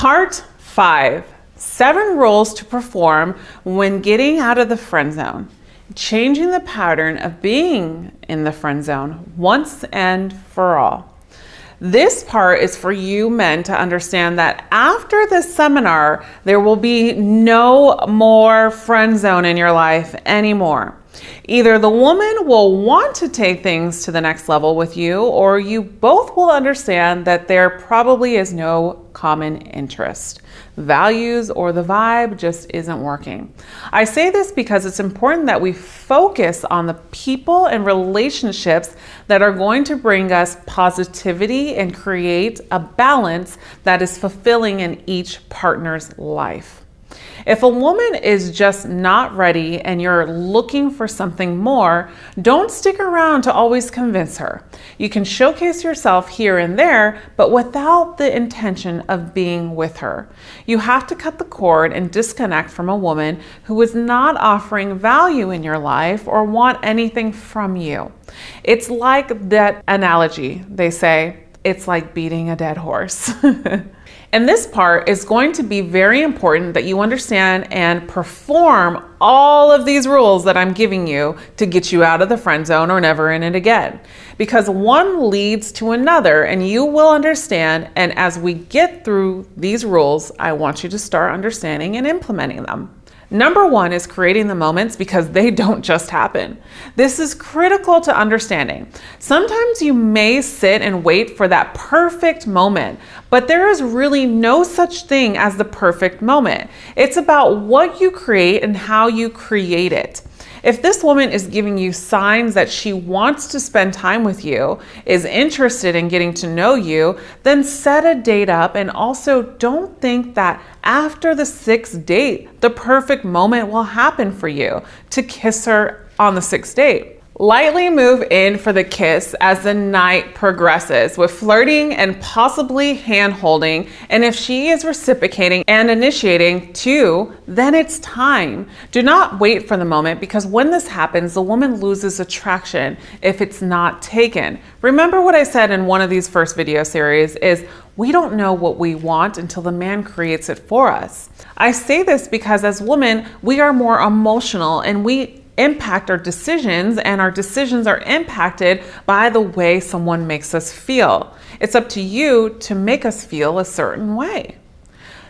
Part 5, 7 rules to perform when getting out of the friend zone. Changing the pattern of being in the friend zone once and for all. This part is for you men to understand that after this seminar, there will be no more friend zone in your life anymore. Either the woman will want to take things to the next level with you, or you both will understand that there probably is no common interest. Values or the vibe just isn't working. I say this because it's important that we focus on the people and relationships that are going to bring us positivity and create a balance that is fulfilling in each partner's life. If a woman is just not ready and you're looking for something more, don't stick around to always convince her. You can showcase yourself here and there, but without the intention of being with her. You have to cut the cord and disconnect from a woman who is not offering value in your life or want anything from you. It's like that analogy. They say, it's like beating a dead horse. And this part is going to be very important that you understand and perform all of these rules that I'm giving you to get you out of the friend zone or never in it again. Because one leads to another and you will understand. And as we get through these rules, I want you to start understanding and implementing them. Number 1 is creating the moments because they don't just happen. This is critical to understanding. Sometimes you may sit and wait for that perfect moment, but there is really no such thing as the perfect moment. It's about what you create and how you create it. If this woman is giving you signs that she wants to spend time with you, is interested in getting to know you, then set a date up, and also don't think that after the 6th date, the perfect moment will happen for you to kiss her on the 6th date. Lightly move in for the kiss as the night progresses with flirting and possibly hand-holding, and if she is reciprocating and initiating too, then it's time. Do not wait for the moment, because when this happens, the woman loses attraction if it's not taken. Remember what I said in one of these first video series is we don't know what we want until the man creates it for us. I say this because as women, we are more emotional and we impact our decisions, and our decisions are impacted by the way someone makes us feel. It's up to you to make us feel a certain way.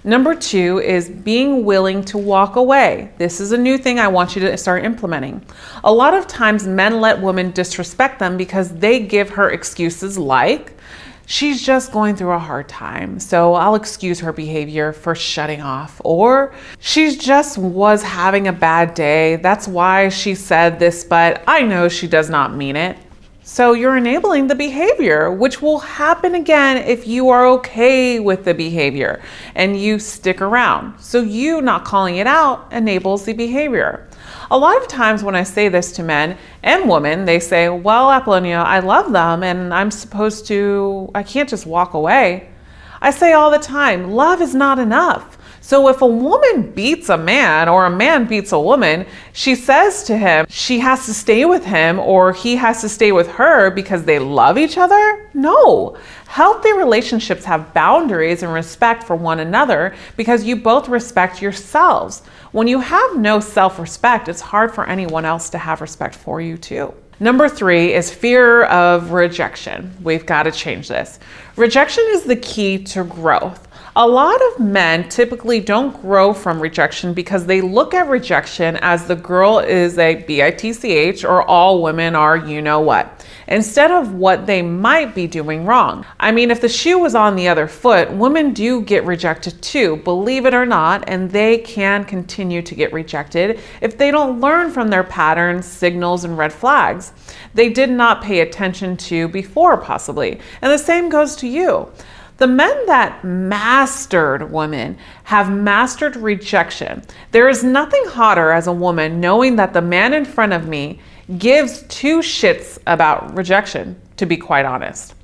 Number 2 is being willing to walk away. This is a new thing I want you to start implementing. A lot of times men let women disrespect them because they give her excuses like, she's just going through a hard time, so I'll excuse her behavior for shutting off. Or she just was having a bad day, that's why she said this, but I know she does not mean it. So you're enabling the behavior, which will happen again if you are okay with the behavior and you stick around. So you not calling it out enables the behavior. A lot of times when I say this to men and women, they say, well, Apollonia, I love them and I can't just walk away. I say all the time, love is not enough. So if a woman beats a man or a man beats a woman, she says to him, she has to stay with him or he has to stay with her because they love each other? No. Healthy relationships have boundaries and respect for one another because you both respect yourselves. When you have no self-respect, it's hard for anyone else to have respect for you too. Number 3 is fear of rejection. We've got to change this. Rejection is the key to growth. A lot of men typically don't grow from rejection because they look at rejection as the girl is a bitch or all women are you know what, instead of what they might be doing wrong. I mean, if the shoe was on the other foot, women do get rejected too, believe it or not, and they can continue to get rejected if they don't learn from their patterns, signals, and red flags they did not pay attention to before possibly. And the same goes to you. The men that mastered women have mastered rejection. There is nothing hotter as a woman knowing that the man in front of me gives 2 shits about rejection, to be quite honest.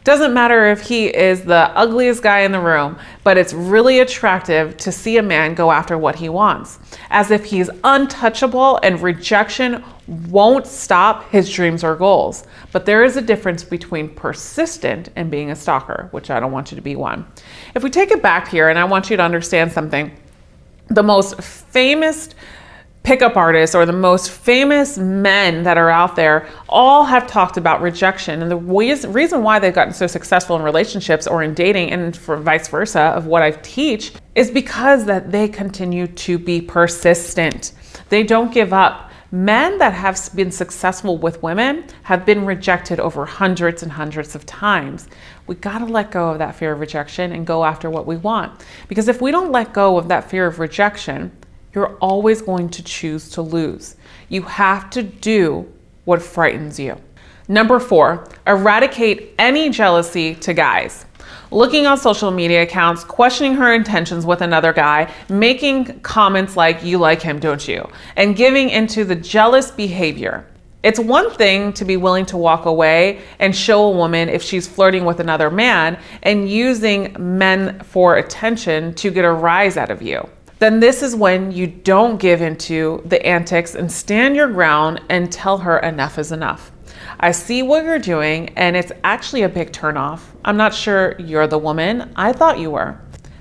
Doesn't matter if he is the ugliest guy in the room, but it's really attractive to see a man go after what he wants, as if he's untouchable and rejection won't stop his dreams or goals. But there is a difference between persistent and being a stalker, which I don't want you to be one. If we take it back here, and I want you to understand something, the most famous pickup artists or the most famous men that are out there all have talked about rejection. And the reason why they've gotten so successful in relationships or in dating, and for vice versa of what I teach, is because that they continue to be persistent. They don't give up. Men that have been successful with women have been rejected over hundreds and hundreds of times. We got to let go of that fear of rejection and go after what we want. Because if we don't let go of that fear of rejection, you're always going to choose to lose. You have to do what frightens you. Number 4, eradicate any jealousy to guys. Looking on social media accounts, questioning her intentions with another guy, making comments like, "You like him, don't you?" and giving into the jealous behavior. It's one thing to be willing to walk away and show a woman if she's flirting with another man and using men for attention to get a rise out of you. Then this is when you don't give into the antics and stand your ground and tell her enough is enough. I see what you're doing and it's actually a big turnoff. I'm not sure you're the woman I thought you were.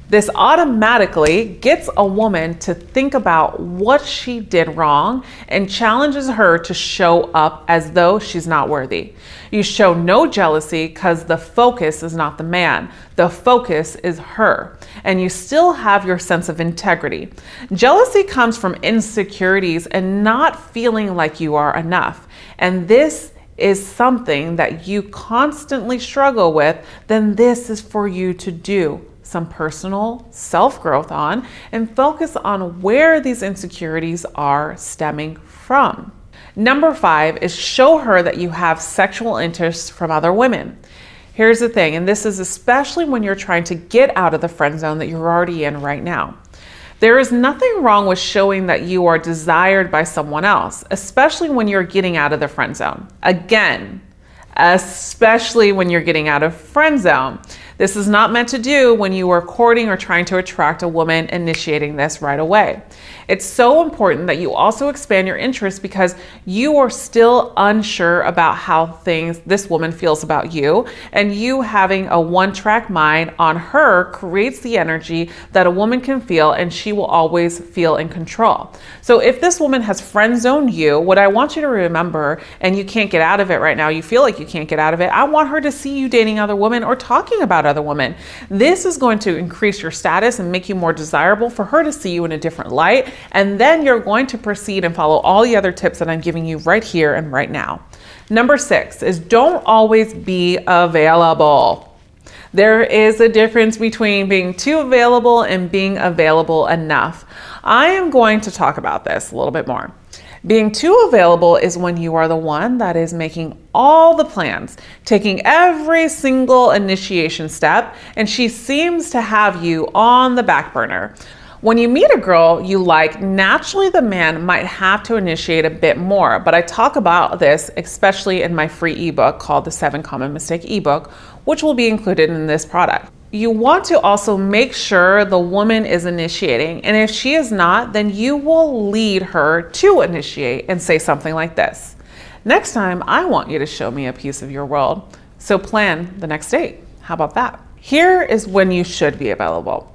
This automatically gets a woman to think about what she did wrong and challenges her to show up as though she's not worthy. You show no jealousy because the focus is not the man. The focus is her. And you still have your sense of integrity. Jealousy comes from insecurities and not feeling like you are enough. And this is something that you constantly struggle with, then this is for you to do some personal self-growth on and focus on where these insecurities are stemming from. Number 5 is show her that you have sexual interests from other women. Here's the thing, and this is especially when you're trying to get out of the friend zone that you're already in right now. There is nothing wrong with showing that you are desired by someone else, especially when you're getting out of the friend zone. Again, especially when you're getting out of friend zone. This is not meant to do when you are courting or trying to attract a woman, initiating this right away. It's so important that you also expand your interest because you are still unsure about how this woman feels about you, and you having a one-track mind on her creates the energy that a woman can feel, and she will always feel in control. So if this woman has friend zoned you, what I want you to remember, and you can't get out of it right now, you feel like you can't get out of it, I want her to see you dating other women or talking about other women. This is going to increase your status and make you more desirable for her to see you in a different light. And then you're going to proceed and follow all the other tips that I'm giving you right here and right now. Number 6 is don't always be available. There is a difference between being too available and being available enough. I am going to talk about this a little bit more. Being too available is when you are the one that is making all the plans, taking every single initiation step, and she seems to have you on the back burner. When you meet a girl you like, naturally the man might have to initiate a bit more, but I talk about this especially in my free ebook called the 7 Common Mistake ebook, which will be included in this product. You want to also make sure the woman is initiating, and if she is not, then you will lead her to initiate and say something like this: "Next time I want you to show me a piece of your world, so plan the next date." How about that? Here is when you should be available.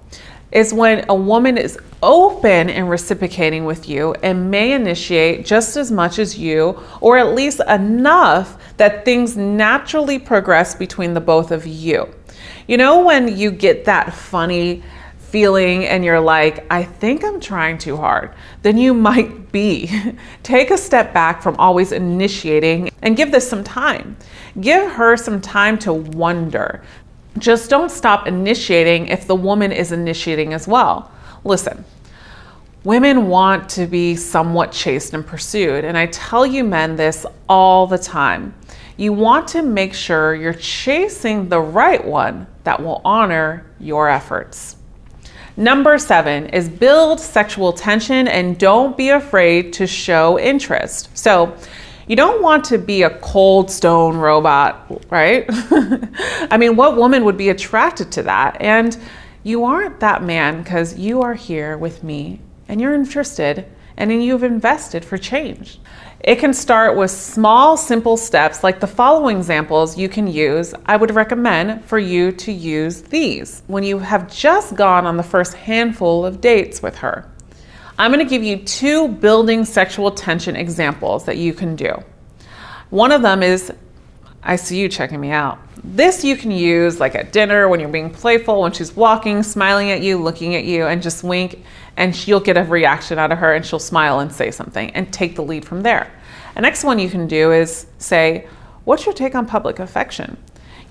Is when a woman is open and reciprocating with you and may initiate just as much as you, or at least enough that things naturally progress between the both of you. You know when you get that funny feeling and you're like, I think I'm trying too hard, then you might be. Take a step back from always initiating and give this some time. Give her some time to wonder. Just don't stop initiating if the woman is initiating as well. Listen, women want to be somewhat chased and pursued, and I tell you men this all the time. You want to make sure you're chasing the right one that will honor your efforts. Number 7 is build sexual tension and don't be afraid to show interest. So you don't want to be a cold stone robot, right? I mean, what woman would be attracted to that? And you aren't that man because you are here with me and you're interested and you've invested for change. It can start with small, simple steps like the following examples you can use. I would recommend for you to use these when you have just gone on the first handful of dates with her. I'm going to give you 2 building sexual tension examples that you can do. One of them is, I see you checking me out. This you can use like at dinner when you're being playful, when she's walking, smiling at you, looking at you, and just wink, and you'll get a reaction out of her and she'll smile and say something and take the lead from there. The next one you can do is say, what's your take on public affection?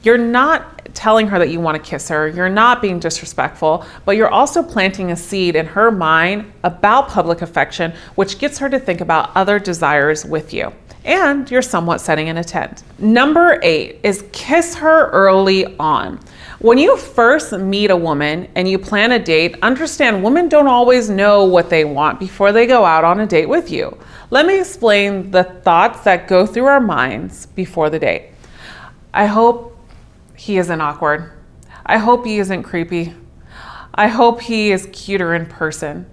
You're not telling her that you want to kiss her, you're not being disrespectful, but you're also planting a seed in her mind about public affection, which gets her to think about other desires with you. And you're somewhat setting an intent. Number 8 is kiss her early on. When you first meet a woman and you plan a date, understand women don't always know what they want before they go out on a date with you. Let me explain the thoughts that go through our minds before the date. I hope he isn't awkward. I hope he isn't creepy. I hope he is cuter in person.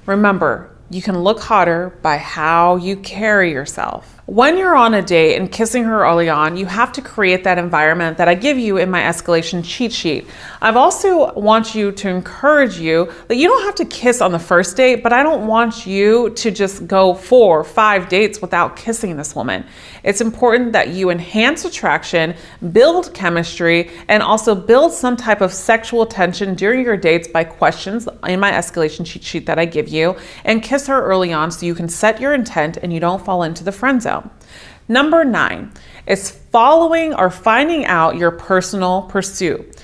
Remember, you can look hotter by how you carry yourself. When you're on a date and kissing her early on, you have to create that environment that I give you in my escalation cheat sheet. I've also want you to encourage you that you don't have to kiss on the first date, but I don't want you to just go 4 or 5 dates without kissing this woman. It's important that you enhance attraction, build chemistry, and also build some type of sexual tension during your dates by questions in my escalation cheat sheet that I give you, and kiss her early on so you can set your intent and you don't fall into the friend zone. Number 9 is following or finding out your personal pursuit.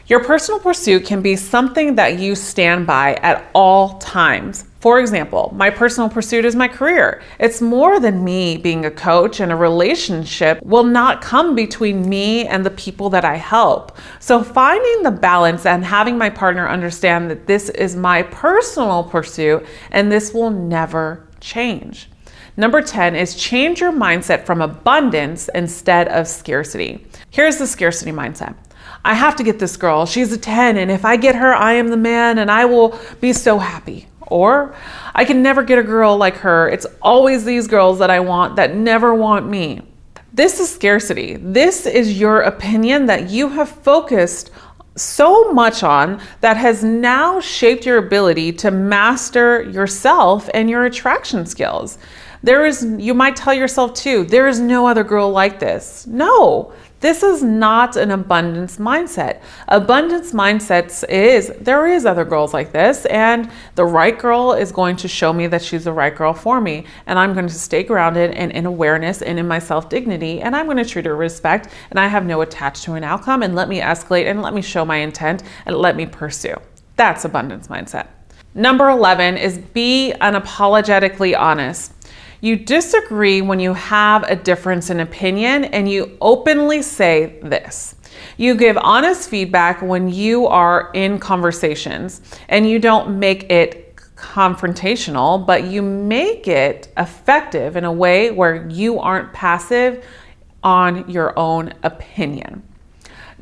Your personal pursuit can be something that you stand by at all times. For example, my personal pursuit is my career. It's more than me being a coach, and a relationship will not come between me and the people that I help. So finding the balance and having my partner understand that this is my personal pursuit and this will never change. Number 10 is change your mindset from abundance instead of scarcity. Here's the scarcity mindset. I have to get this girl. She's a 10, and if I get her, I am the man and I will be so happy. Or I can never get a girl like her. It's always these girls that I want that never want me. This is scarcity. This is your opinion that you have focused so much on that has now shaped your ability to master yourself and your attraction skills. You might tell yourself too, there is no other girl like this. No, this is not an abundance mindset. Abundance mindset is, there is other girls like this, and the right girl is going to show me that she's the right girl for me. And I'm going to stay grounded and in awareness and in my self-dignity, and I'm going to treat her with respect, and I have no attached to an outcome, and let me escalate and let me show my intent and let me pursue. That's abundance mindset. Number 11 is be unapologetically honest. You disagree when you have a difference in opinion, and you openly say this. You give honest feedback when you are in conversations, and you don't make it confrontational, but you make it effective in a way where you aren't passive on your own opinion.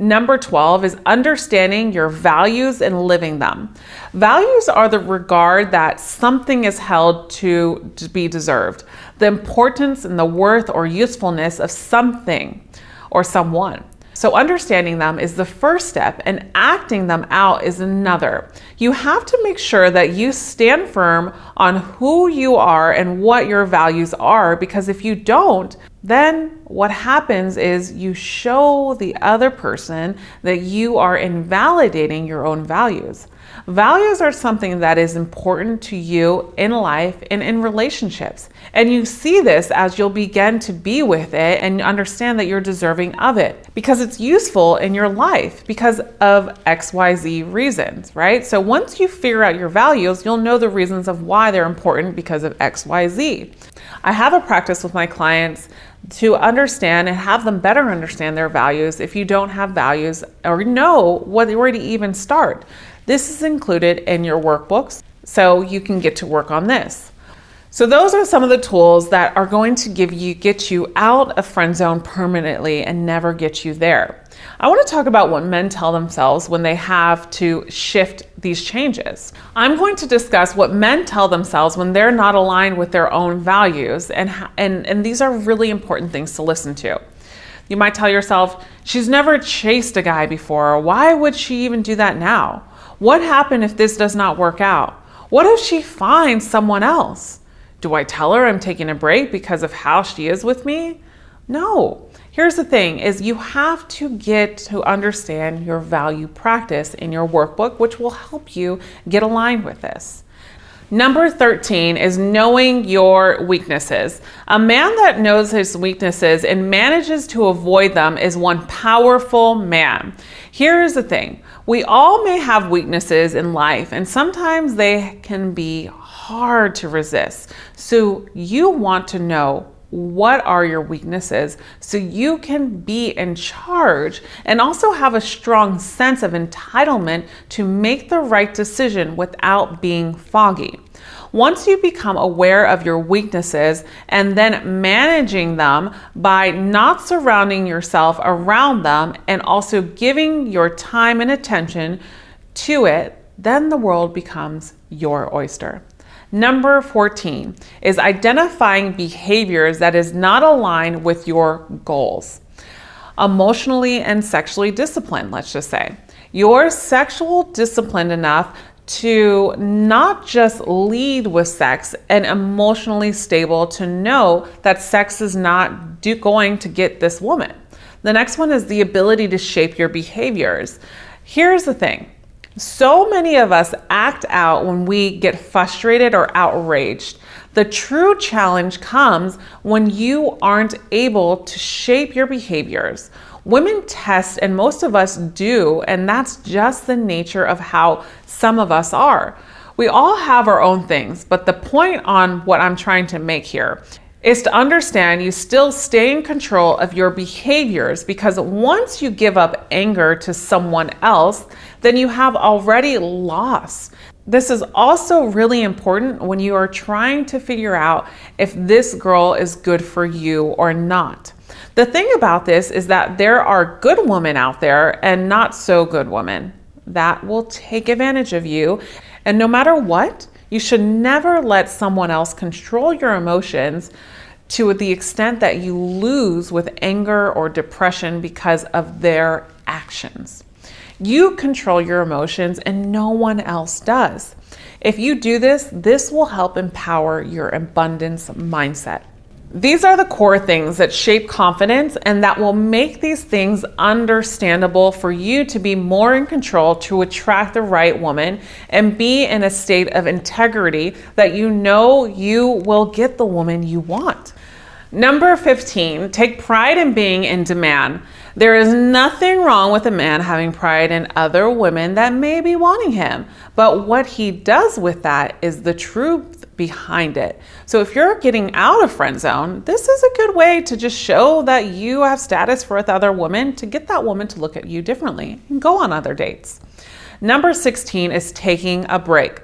Number 12 is understanding your values and living them. Values are the regard that something is held to be deserved, the importance and the worth or usefulness of something or someone. So understanding them is the first step, and acting them out is another. You have to make sure that you stand firm on who you are and what your values are, because if you don't, then what happens is you show the other person that you are invalidating your own values. Values are something that is important to you in life and in relationships. And you see this as you'll begin to be with it and understand that you're deserving of it because it's useful in your life because of XYZ reasons, right? So once you figure out your values, you'll know the reasons of why they're important because of XYZ. I have a practice with my clients to understand and have them better understand their values if you don't have values or know where to even start. This is included in your workbooks, so you can get to work on this. So those are some of the tools that are going to get you out of friend zone permanently and never get you there. I want to talk about what men tell themselves when they have to shift these changes. I'm going to discuss what men tell themselves when they're not aligned with their own values, and these are really important things to listen to. You might tell yourself, she's never chased a guy before. Why would she even do that now? What happened if this does not work out? What if she finds someone else? Do I tell her I'm taking a break because of how she is with me? No. Here's the thing is you have to get to understand your value practice in your workbook, which will help you get aligned with this. Number 13 is knowing your weaknesses. A man that knows his weaknesses and manages to avoid them is one powerful man. Here's the thing. We all may have weaknesses in life, and sometimes they can be hard to resist. So you want to know what are your weaknesses so you can be in charge and also have a strong sense of entitlement to make the right decision without being foggy. Once you become aware of your weaknesses and then managing them by not surrounding yourself around them and also giving your time and attention to it, then the world becomes your oyster. Number 14 is identifying behaviors that is not aligned with your goals. Emotionally and sexually disciplined, let's just say. You're sexual disciplined enough to not just lead with sex and emotionally stable to know that sex is not going to get this woman. The next one is the ability to shape your behaviors. Here's the thing. So many of us act out when we get frustrated or outraged. The true challenge comes when you aren't able to shape your behaviors. Women test, and most of us do, and that's just the nature of how some of us are. We all have our own things, but the point on what I'm trying to make here is to understand you still stay in control of your behaviors, because once you give up anger to someone else, then you have already lost. This is also really important when you are trying to figure out if this girl is good for you or not. The thing about this is that there are good women out there and not so good women that will take advantage of you. And no matter what, you should never let someone else control your emotions to the extent that you lose with anger or depression because of their actions. You control your emotions and no one else does. If you do this, this will help empower your abundance mindset. These are the core things that shape confidence and that will make these things understandable for you to be more in control to attract the right woman and be in a state of integrity that you know you will get the woman you want. Number 15, take pride in being in demand. There is nothing wrong with a man having pride in other women that may be wanting him, but what he does with that is the truth behind it. So if you're getting out of friend zone, this is a good way to just show that you have status for other women to get that woman to look at you differently and go on other dates. Number 16 is taking a break.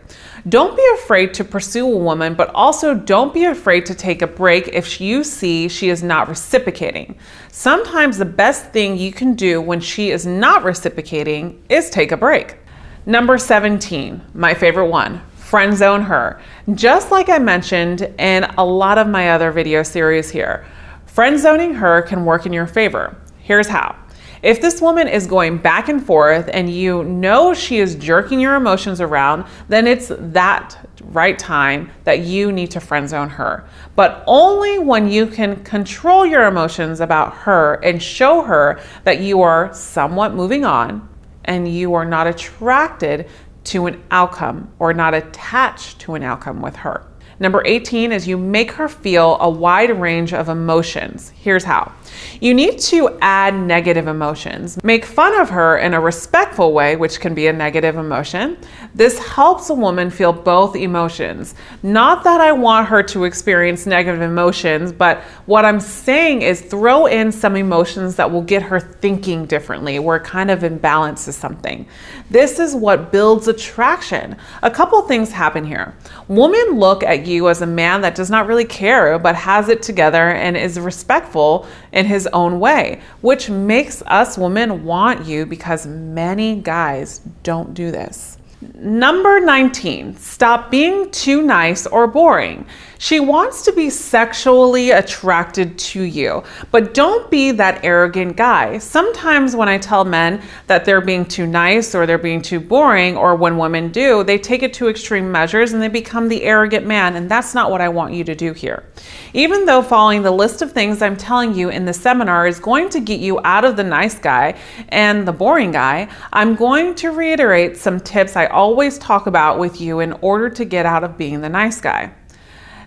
Don't be afraid to pursue a woman, but also don't be afraid to take a break if you see she is not reciprocating. Sometimes the best thing you can do when she is not reciprocating is take a break. Number 17, my favorite one, friend zone her. Just like I mentioned in a lot of my other video series here, friend zoning her can work in your favor. Here's how. If this woman is going back and forth and you know she is jerking your emotions around, then it's that right time that you need to friend zone her. But only when you can control your emotions about her and show her that you are somewhat moving on and you are not attracted to an outcome or not attached to an outcome with her. Number 18 is you make her feel a wide range of emotions. Here's how. You need to add negative emotions. Make fun of her in a respectful way, which can be a negative emotion. This helps a woman feel both emotions. Not that I want her to experience negative emotions, but what I'm saying is throw in some emotions that will get her thinking differently, where it kind of imbalances something. This is what builds attraction. A couple things happen here. Women look at at you as a man that does not really care, but has it together and is respectful in his own way, which makes us women want you because many guys don't do this. Number 19, stop being too nice or boring. She wants to be sexually attracted to you, but don't be that arrogant guy. Sometimes when I tell men that they're being too nice or they're being too boring, or when women do, they take it to extreme measures and they become the arrogant man, and that's not what I want you to do here. Even though following the list of things I'm telling you in the seminar is going to get you out of the nice guy and the boring guy, I'm going to reiterate some tips I always talk about with you in order to get out of being the nice guy.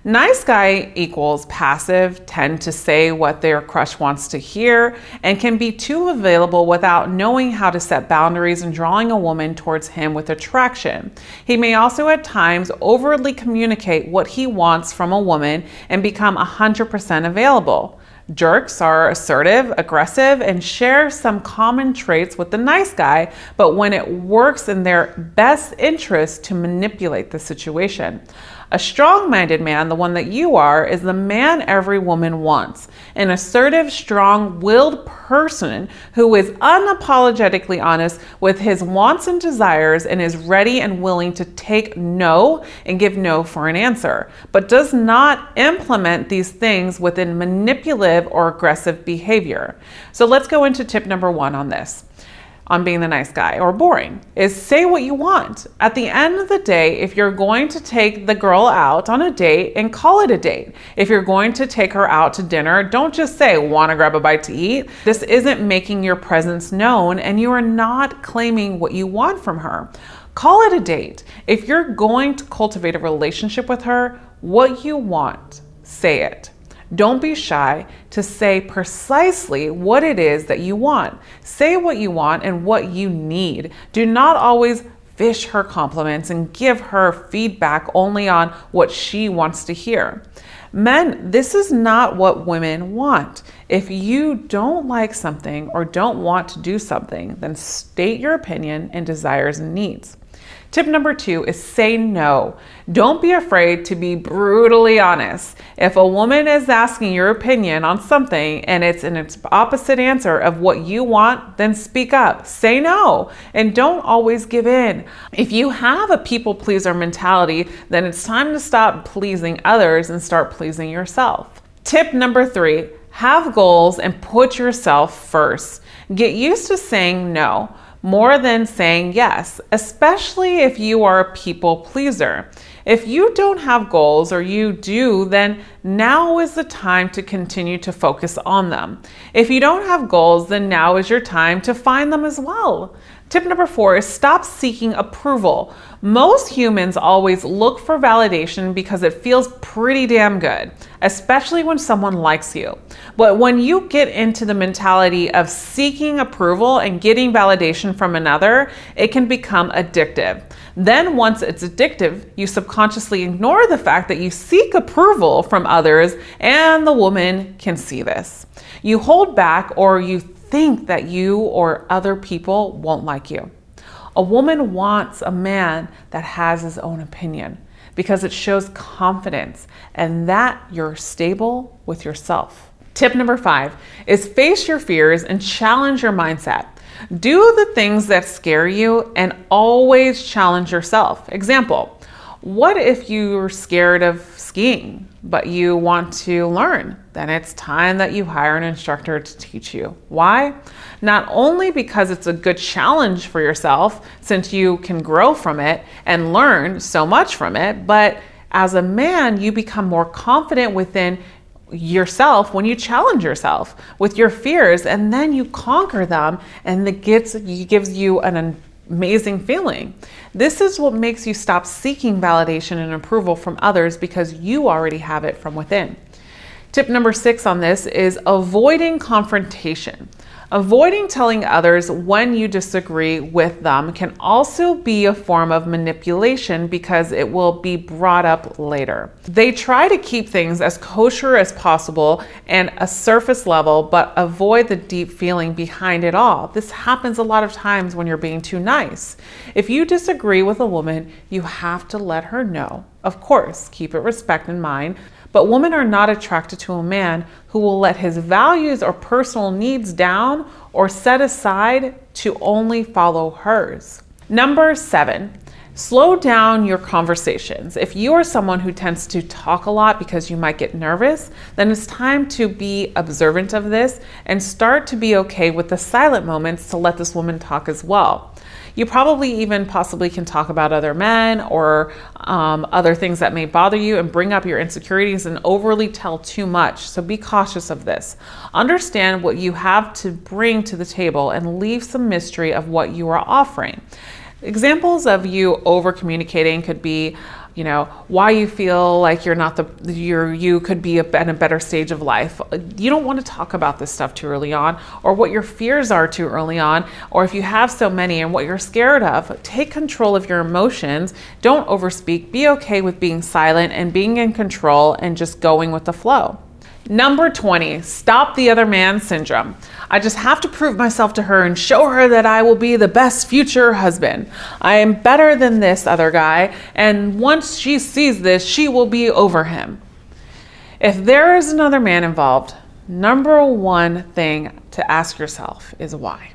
Nice guy equals passive, tend to say what their crush wants to hear, and can be too available without knowing how to set boundaries and drawing a woman towards him with attraction. He may also at times overtly communicate what he wants from a woman and become 100% available. Jerks are assertive, aggressive, and share some common traits with the nice guy, but when it works in their best interest to manipulate the situation. A strong-minded man, the one that you are, is the man every woman wants. An assertive, strong-willed person who is unapologetically honest with his wants and desires and is ready and willing to take no and give no for an answer, but does not implement these things within manipulative or aggressive behavior. So let's go into tip number 1 on this. On being the nice guy or boring, is say what you want. At the end of the day, if you're going to take the girl out on a date, and call it a date. If you're going to take her out to dinner, don't just say, want to grab a bite to eat? This isn't making your presence known, and you are not claiming what you want from her. Call it a date. If you're going to cultivate a relationship with her, what you want, say it. Don't be shy to say precisely what it is that you want. Say what you want and what you need. Do not always fish her compliments and give her feedback only on what she wants to hear. Men, this is not what women want. If you don't like something or don't want to do something, then state your opinion and desires and needs. Tip number 2 is say no. Don't be afraid to be brutally honest. If a woman is asking your opinion on something and it's an opposite answer of what you want, then speak up. Say no and don't always give in. If you have a people pleaser mentality, then it's time to stop pleasing others and start pleasing yourself. Tip number 3, have goals and put yourself first. Get used to saying no more than saying yes, especially if you are a people pleaser. If you don't have goals, or you do, then now is the time to continue to focus on them. If you don't have goals, then now is your time to find them as well. Tip number 4 is stop seeking approval. Most humans always look for validation because it feels pretty damn good, especially when someone likes you. But when you get into the mentality of seeking approval and getting validation from another, it can become addictive. Then once it's addictive, you subconsciously ignore the fact that you seek approval from others, and the woman can see this. You hold back, or you think that you or other people won't like you. A woman wants a man that has his own opinion because it shows confidence and that you're stable with yourself. Tip number 5 is face your fears and challenge your mindset. Do the things that scare you and always challenge yourself. Example, what if you're scared of skiing, but you want to learn? Then it's time that you hire an instructor to teach you. Why? Not only because it's a good challenge for yourself, since you can grow from it and learn so much from it, but as a man, you become more confident within yourself when you challenge yourself with your fears, and then you conquer them, and it gives you an amazing feeling. This is what makes you stop seeking validation and approval from others, because you already have it from within. Tip number 6 on this is avoiding confrontation. Avoiding telling others when you disagree with them can also be a form of manipulation because it will be brought up later. They try to keep things as kosher as possible and a surface level, but avoid the deep feeling behind it all. This happens a lot of times when you're being too nice. If you disagree with a woman, you have to let her know Of course, keep it respect in mind, but women are not attracted to a man who will let his values or personal needs down or set aside to only follow hers. Number 7, slow down your conversations. If you are someone who tends to talk a lot because you might get nervous, then it's time to be observant of this and start to be okay with the silent moments to let this woman talk as well. You probably even possibly can talk about other men or other things that may bother you and bring up your insecurities and overly tell too much. So be cautious of this. Understand what you have to bring to the table and leave some mystery of what you are offering. Examples of you over communicating could be, why you feel like you could be in a better stage of life. You don't want to talk about this stuff too early on, or what your fears are too early on, or if you have so many and what you're scared of. Take control of your emotions. Don't overspeak. Be okay with being silent and being in control and just going with the flow. Number 20, stop the other man syndrome. I just have to prove myself to her and show her that I will be the best future husband. I am better than this other guy, and once she sees this, she will be over him. If there is another man involved, number 1 thing to ask yourself is why.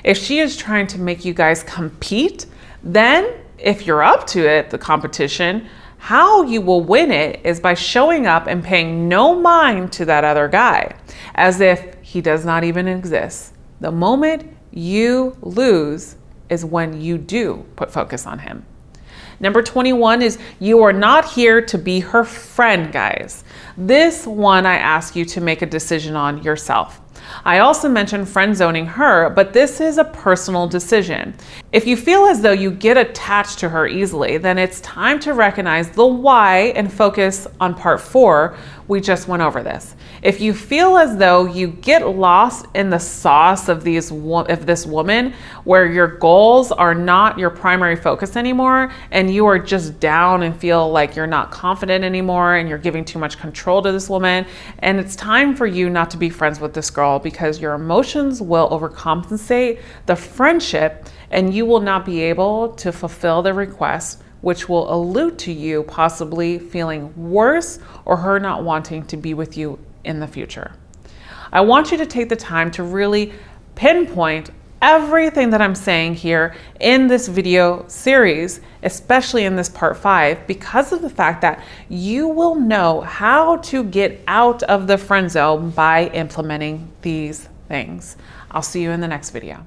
If she is trying to make you guys compete, then if you're up to it, the competition, how you will win it is by showing up and paying no mind to that other guy, as if he does not even exist. The moment you lose is when you do put focus on him. Number 21 is you are not here to be her friend, guys. This one I ask you to make a decision on yourself. I also mentioned friend zoning her, but this is a personal decision. If you feel as though you get attached to her easily, then it's time to recognize the why and focus on part 4. We just went over this. If you feel as though you get lost in the sauce of this woman, where your goals are not your primary focus anymore, and you are just down and feel like you're not confident anymore and you're giving too much control to this woman, and it's time for you not to be friends with this girl, because your emotions will overcompensate the friendship and you will not be able to fulfill the request, which will allude to you possibly feeling worse or her not wanting to be with you in the future. I want you to take the time to really pinpoint everything that I'm saying here in this video series, especially in this part 5, because of the fact that you will know how to get out of the friend zone by implementing these things. I'll see you in the next video.